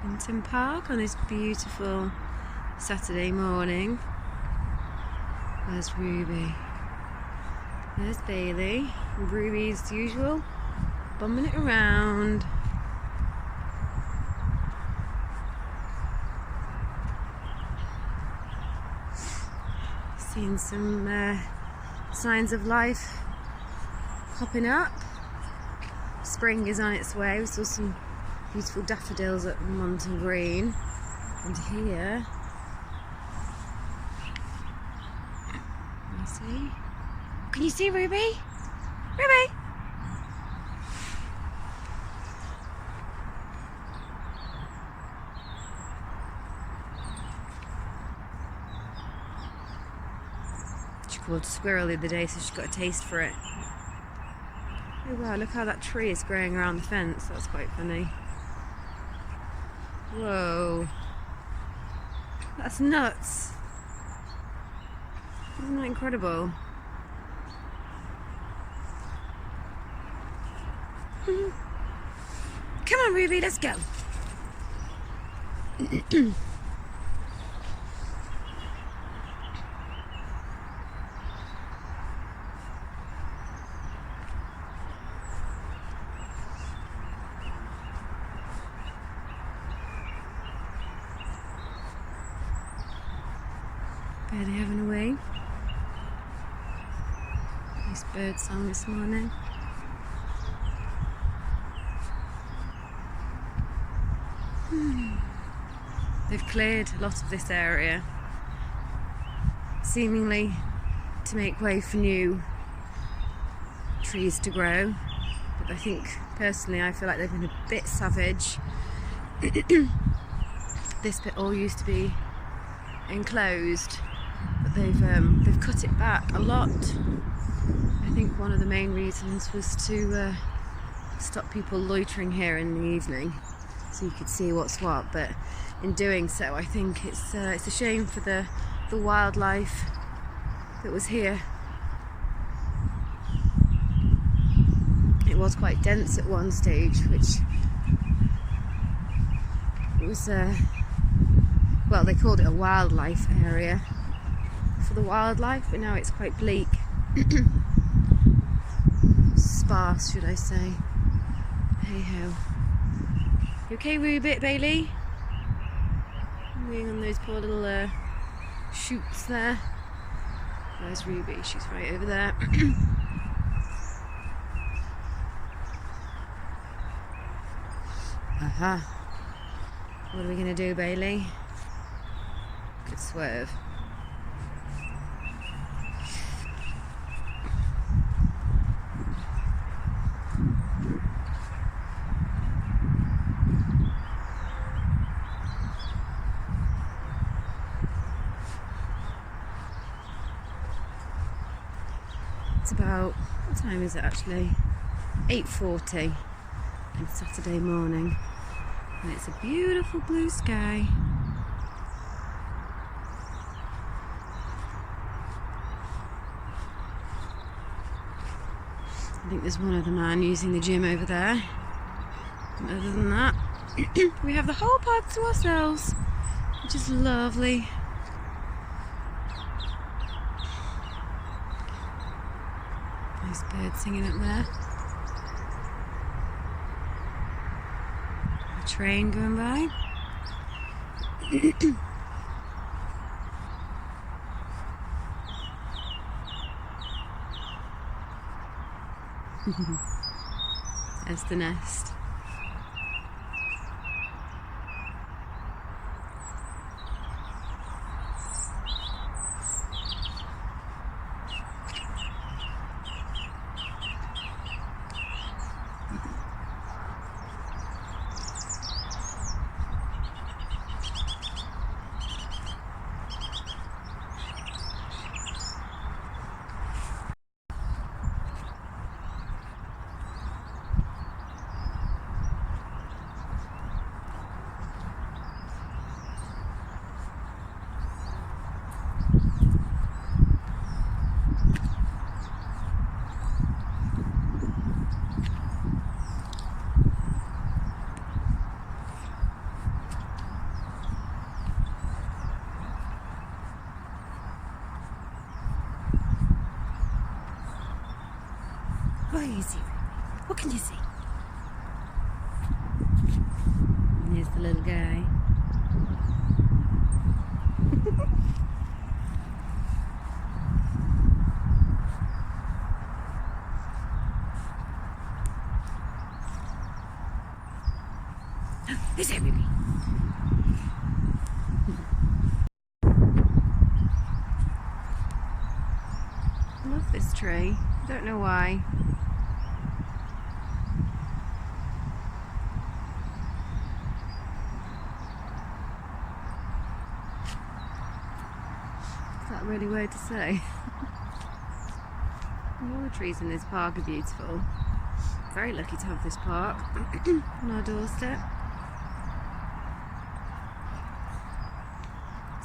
Winton Park on this beautiful Saturday morning. There's Ruby. There's Bailey. And Ruby, as usual, bumming it around. Seeing some signs of life popping up. Spring is on its way. We saw some beautiful daffodils at Winton Green. And here, see? Can you see Ruby? Ruby! She called a squirrel the other day, so she got a taste for it. Oh wow, look how that tree is growing around the fence. That's quite funny. Whoa. That's nuts. Isn't that incredible? Come on, Ruby, let's go. Barely having a wee. Nice bird song this morning. They've cleared a lot of this area, seemingly to make way for new trees to grow. But I think, personally, I feel like they've been a bit savage. This bit all used to be enclosed, but they've cut it back a lot. I think one of the main reasons was to stop people loitering here in the evening, so you could see what's what. But in doing so, I think it's a shame for the wildlife that was here. It was quite dense at one stage, which it was well, they called it a wildlife area for the wildlife, but now it's quite bleak. Sparse, should I say. Hey ho. You okay, Ruby, Bailey? Moving on those poor little shoots there. There's Ruby, she's right over there. Aha. What are we gonna do, Bailey? Good swerve. It's about, what time is it actually? 8:40 on Saturday morning, and it's a beautiful blue sky. I think there's one other man using the gym over there. And other than that, we have the whole park to ourselves, which is lovely. Nice bird singing up there. A train going by. There's the nest. What can you see? What can you see? And here's the little guy. Who's there, baby? I love this tree. I don't know why. Is that really weird to say? All the trees in this park are beautiful. Very lucky to have this park on our doorstep.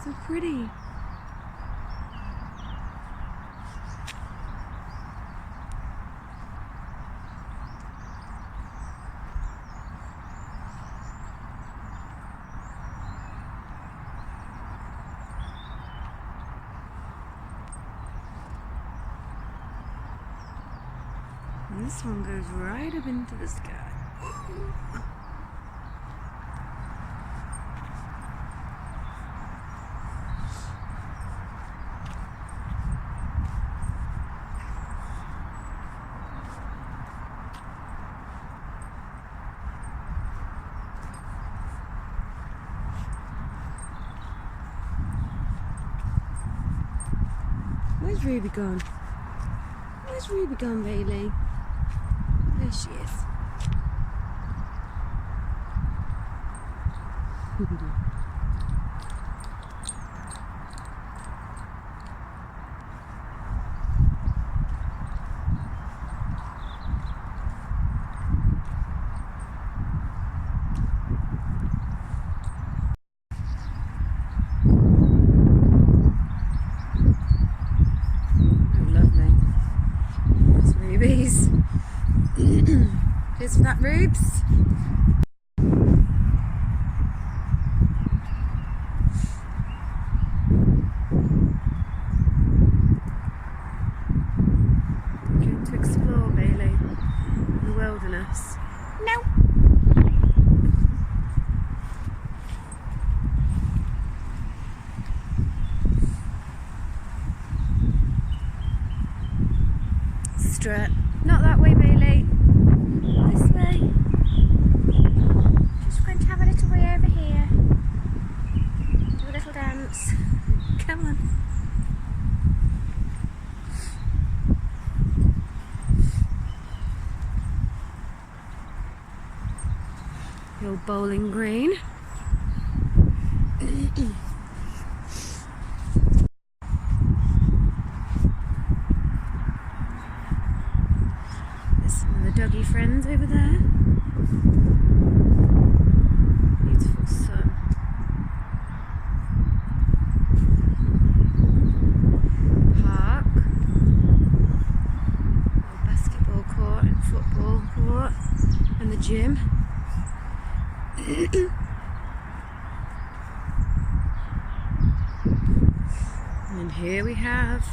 So pretty. And this one goes right up into the sky. Where's Ruby gone? Where's Ruby gone, Bailey? There she is. Rubies. Here's Fat Rubes. Going to explore, Bailey, the wilderness. No. Strut. Not that way, Bailey. This way. Just going to have a little way over here. Do a little dance. Come on. The old bowling green. Doggy friends over there. Beautiful sun. Park. Little basketball court and football court. And the gym. And here we have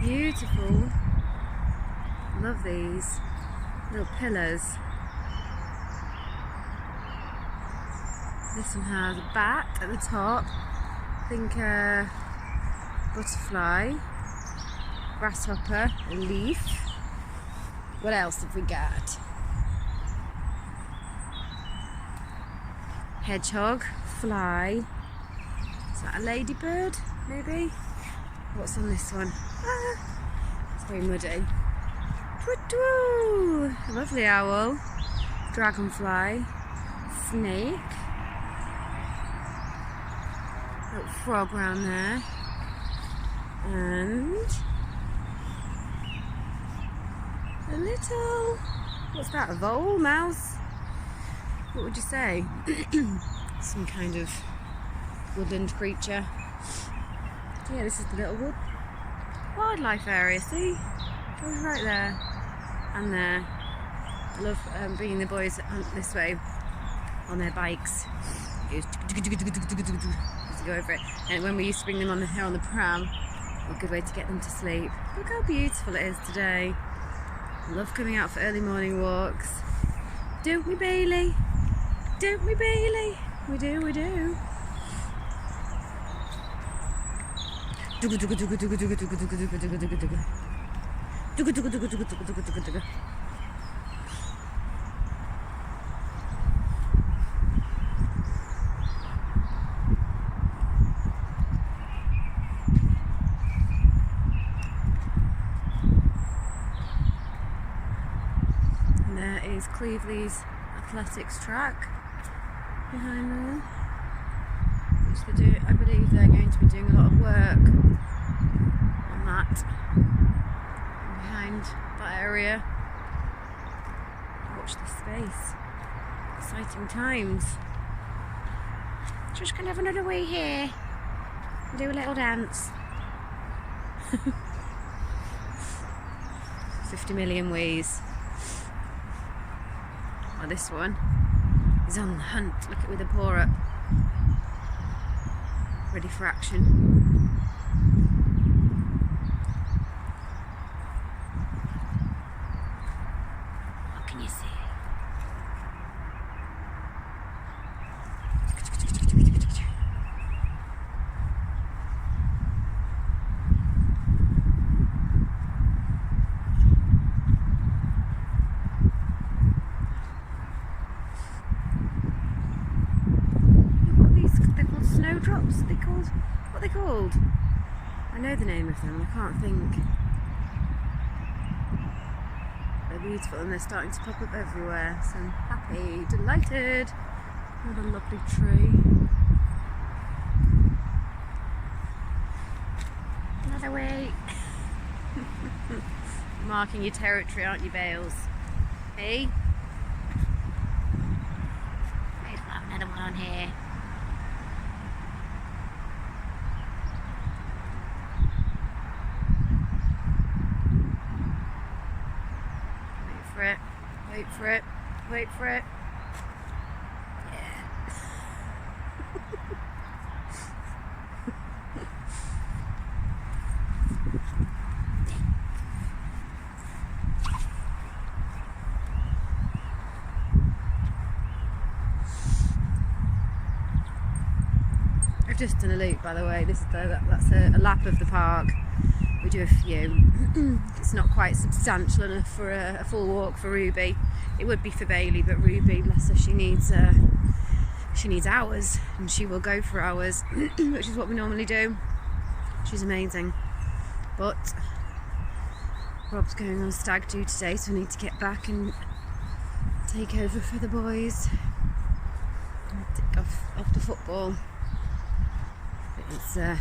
beautiful, love these little pillars. This one has a bat at the top, I think a butterfly, grasshopper, a leaf. What else have we got? Hedgehog, fly. Is that a ladybird, maybe? What's on this one? Ah, it's very muddy. Twoo! Lovely owl, dragonfly, snake, little frog round there, and a little, what's that, a vole, mouse? What would you say? Some kind of woodland creature. Yeah, this is the little wildlife area, see? It goes right there and there. I love bringing the boys this way on their bikes. Just go over it. And when we used to bring them here on the pram, a good way to get them to sleep. Look how beautiful it is today. Love coming out for early morning walks. Don't we, Bailey? Don't we, Bailey? We do, we do. And there is Cleveley's athletics track behind there, which they do, I believe they're going to be doing a lot of work on that behind that area. Watch this space. Exciting times. Just gonna have another wee here and do a little dance. 50 million ways. Well, this one is on the hunt. Look at with the paw up, ready for action. What can you see? Snowdrops, what are they called? I know the name of them, I can't think. They're beautiful and they're starting to pop up everywhere, so I'm happy, delighted. What a lovely tree. Another way. Marking your territory, aren't you, Bales? Hey? There's another one on here. Wait for it, wait for it. Yeah. I've just done a loop, by the way. This is that's a lap of the park. We do a few. It's not quite substantial enough for a full walk for Ruby. It would be for Bailey, but Ruby, bless her, she needs hours, and she will go for hours, which is what we normally do. She's amazing. But Rob's going on a stag do today, so I need to get back and take over for the boys. Off to football. It's I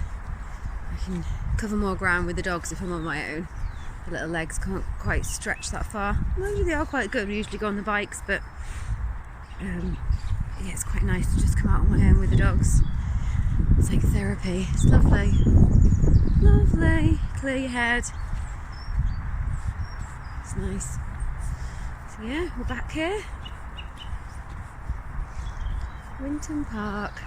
can cover more ground with the dogs if I'm on my own. The little legs can't quite stretch that far. Well, they are quite good. We usually go on the bikes, but yeah, it's quite nice to just come out on my own with the dogs. It's like therapy. It's lovely. Lovely. Clear your head. It's nice. So yeah, we're back here. Winton Park.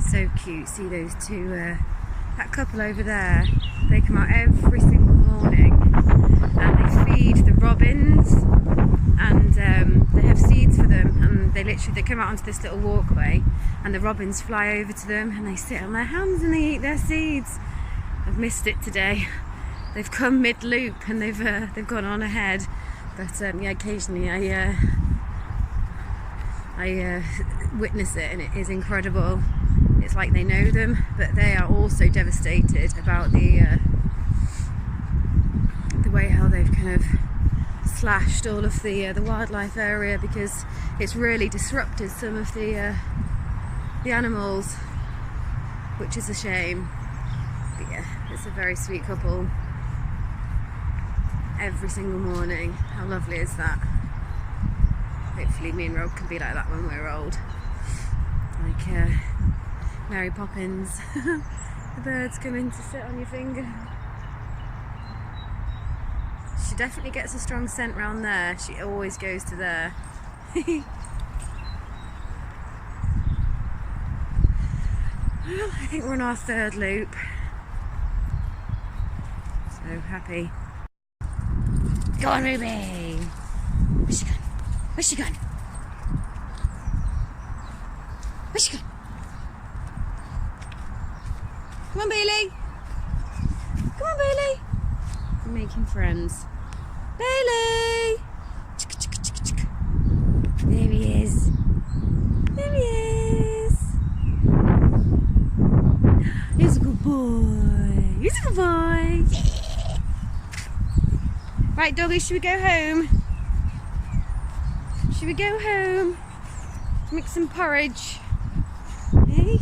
So cute. See those two, that couple over there, they come out every single morning and they feed the robins, and they have seeds for them, and they come out onto this little walkway and the robins fly over to them and they sit on their hands and they eat their seeds. I've missed it today. They've come mid-loop and they've gone on ahead, but yeah, occasionally I witness it and it is incredible. It's like they know them, but they are also devastated about the way how they've kind of slashed all of the wildlife area, because it's really disrupted some of the animals, which is a shame. But yeah, it's a very sweet couple. Every single morning. How lovely is that? Hopefully me and Rob can be like that when we're old. Like Mary Poppins. The birds come in to sit on your finger. She definitely gets a strong scent round there. She always goes to there. Well, I think we're on our third loop. So happy. Go on, Ruby! Where's she gone? Where's she gone? Where's she gone? Come on, Bailey! Come on, Bailey! We're making friends. Bailey! There he is. There he is. He's a good boy. He's a good boy. Yeah. Right, doggy, should we go home? Should we go home? Make some porridge. Hey?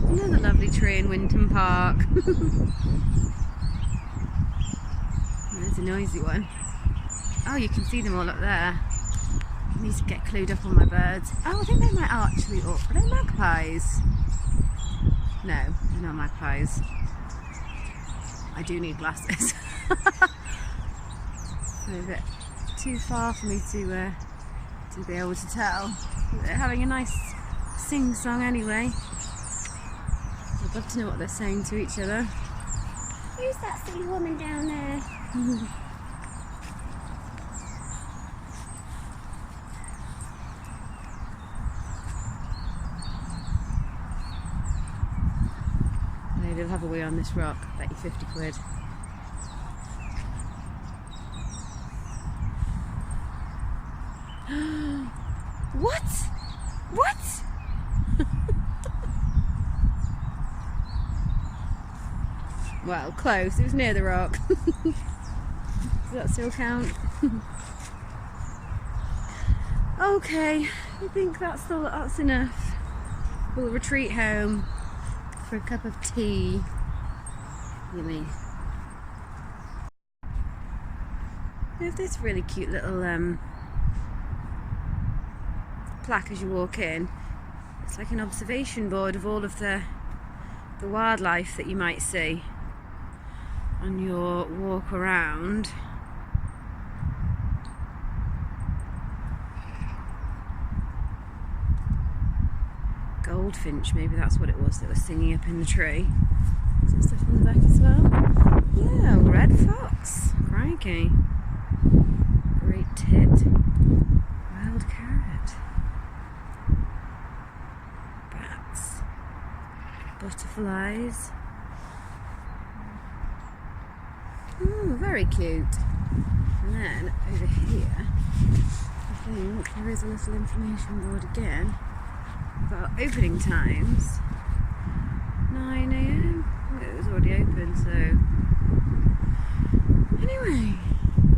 Another lovely tree in Winton Park. There's a noisy one. Oh, you can see them all up there. I need to get clued up on my birds. Oh, I think they might actually up. Are they magpies? No, they're not magpies. I do need glasses. They're a bit too far for me to be able to tell. They're having a nice sing-song anyway. I'd love to know what they're saying to each other. Who's that silly woman down there? They'll have a wee on this rock. Bet you 50 quid. What? What? Well, close. It was near the rock. Does that still count? Okay, I think that's enough. We'll retreat home for a cup of tea. Yummy. We have this really cute little plaque as you walk in. It's like an observation board of all of the wildlife that you might see on your walk around. Goldfinch, maybe that's what it was that was singing up in the tree. Is there stuff on the back as well? Yeah, red fox. Crikey. Great tit. Wild carrot. Bats. Butterflies. Ooh, very cute. And then over here, I think there is a little information board again about opening times. 9 AM. Oh, it was already open, so anyway,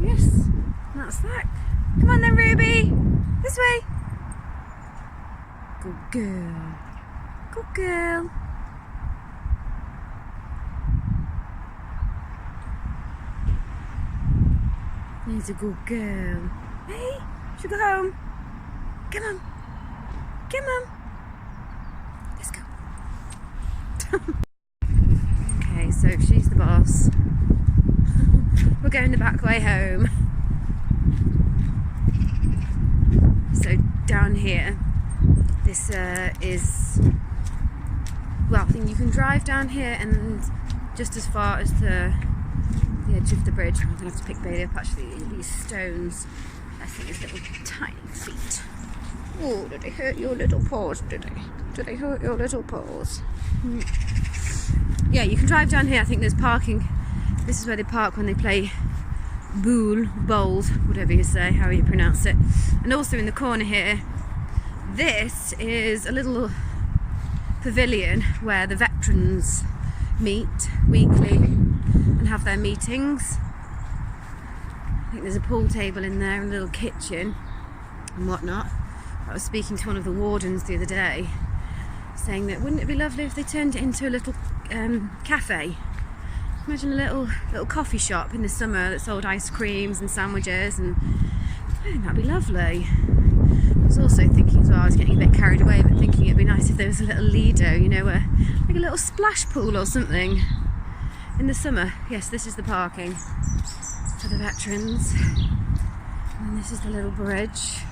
yes, that's that. Come on then, Ruby, this way. Good girl. Good girl. He's a good girl. Hey, should we go home? Come on. Come on. Let's go. Okay, so she's the boss. We're going the back way home. So down here, this is, well, I think you can drive down here and just as far as the edge of the bridge. I'm going to have to pick Bailey up actually. These stones, I think his little tiny feet. Oh, did they hurt your little paws, did they? Did they hurt your little paws? Yeah, you can drive down here. I think there's parking. This is where they park when they play bowls, whatever you say, how you pronounce it. And also in the corner here, this is a little pavilion where the veterans meet weekly and have their meetings. I think there's a pool table in there and a little kitchen and whatnot. I was speaking to one of the wardens the other day, saying that wouldn't it be lovely if they turned it into a little cafe? Imagine a little coffee shop in the summer that sold ice creams and sandwiches, and I think that'd be lovely. I was also thinking as well, I was getting a bit carried away, but thinking it'd be nice if there was a little Lido, you know, like a little splash pool or something in the summer. Yes, this is the parking for the veterans, and this is the little bridge.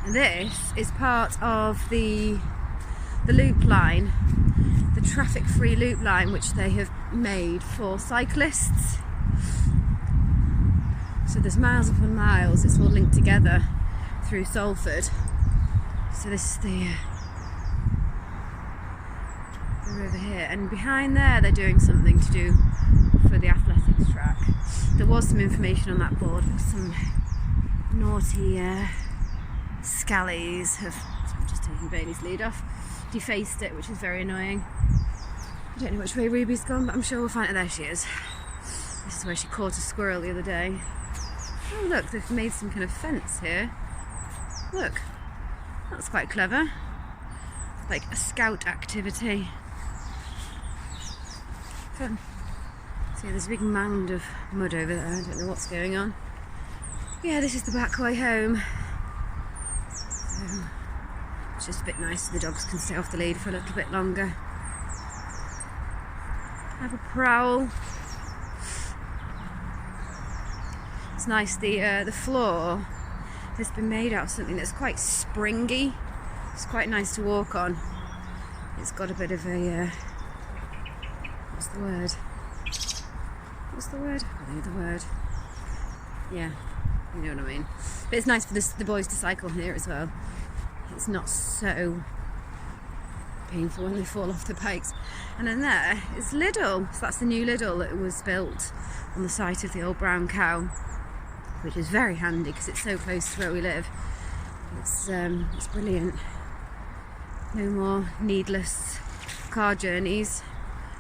And this is part of the the loop line, the traffic-free loop line, which they have made for cyclists. So there's miles upon miles, it's all linked together through Salford. So this is the river here, and behind there they're doing something to do for the athletics track. There was some information on that board, but some naughty scallies have just taken Bailey's lead off, defaced it, which is very annoying. I don't know which way Ruby's gone, but I'm sure we'll find her. There she is. This is where she caught a squirrel the other day. Oh look, they've made some kind of fence here. Look, that's quite clever. Like a scout activity. Fun. So yeah, there's a big mound of mud over there. I don't know what's going on. Yeah, this is the back way home. So it's just a bit nice so the dogs can stay off the lead for a little bit longer. Have a prowl. It's nice, the floor has been made out of something that's quite springy. It's quite nice to walk on. It's got a bit of a, what's the word? What's the word? I can't think of the word. Yeah, you know what I mean. But it's nice for the boys to cycle here as well. It's not so painful when they fall off the bikes. And then there is Lidl. So that's the new Lidl that was built on the site of the old brown cow, which is very handy because it's so close to where we live. It's brilliant. No more needless car journeys.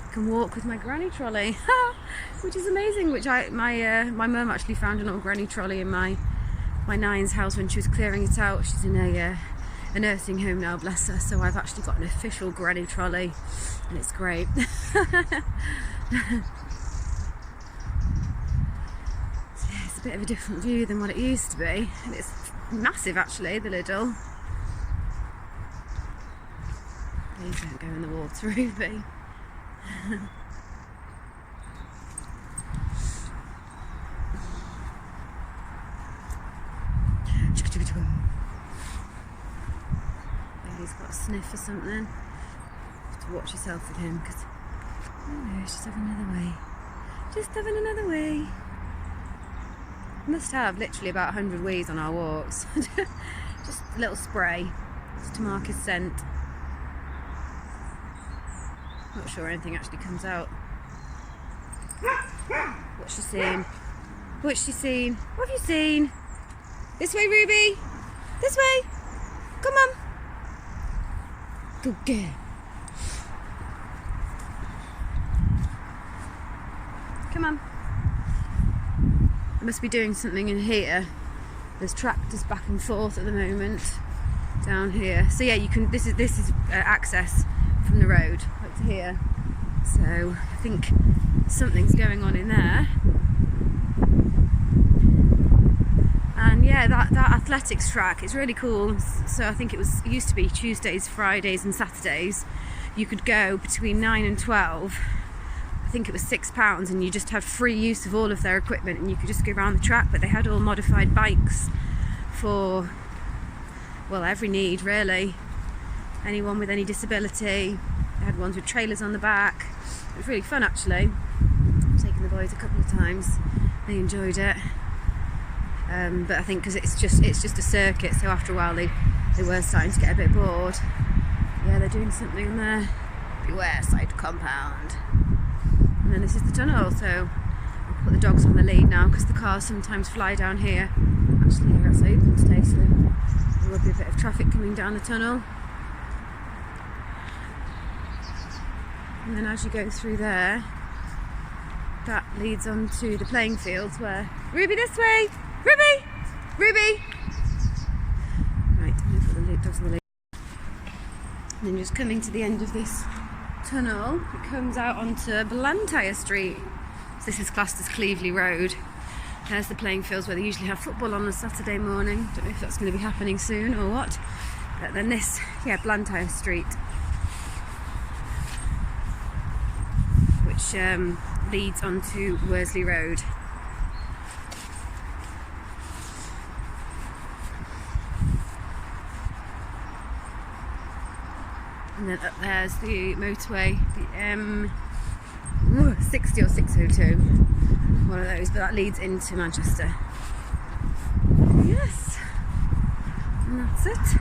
I can walk with my granny trolley, which is amazing. Which my mum actually found an old granny trolley in my Nine's house when she was clearing it out. She's in a nursing home now, bless her. So I've actually got an official granny trolley, and it's great. It's a bit of a different view than what it used to be, and it's massive actually, the Lidl. Please don't go in the water, Ruby. Bailey's got a sniff or something. Have to watch yourself with him because, oh no, she's having another way. Just having another way. Must have literally about 100 wees on our walks. Just a little spray, just to mark his scent. Not sure anything actually comes out. What's she seen? What's she seen? What have you seen? This way, Ruby. This way. Come on. Good girl. Come on. I must be doing something in here. There's tractors back and forth at the moment down here. So yeah, you can. This is access from the road up to here. So I think something's going on in there. And yeah, that athletics track is really cool. So I think it used to be Tuesdays, Fridays and Saturdays. You could go between 9 and 12. I think it was £6, and you just had free use of all of their equipment, and you could just go around the track. But they had all modified bikes for, well, every need really. Anyone with any disability. They had ones with trailers on the back. It was really fun actually. I've taken the boys a couple of times. They enjoyed it. But I think because it's just a circuit, so after a while they were starting to get a bit bored. Yeah, they're doing something in there. Beware side compound. And then this is the tunnel, so I'll put the dogs on the lead now because the cars sometimes fly down here. Actually, here it's open today, so there will be a bit of traffic coming down the tunnel. And then as you go through there, that leads on to the playing fields where... Ruby, this way! Ruby! Ruby! Right, I'm going to put the dogs on the lead. And then just coming to the end of this tunnel, it comes out onto Blantyre Street. So this is classed as Cleveley Road. There's the playing fields where they usually have football on a Saturday morning. Don't know if that's going to be happening soon or what. But then this, yeah, Blantyre Street, which leads onto Worsley Road. And then up there's the motorway, the M60 or 602, one of those, but that leads into Manchester. Yes, and that's it.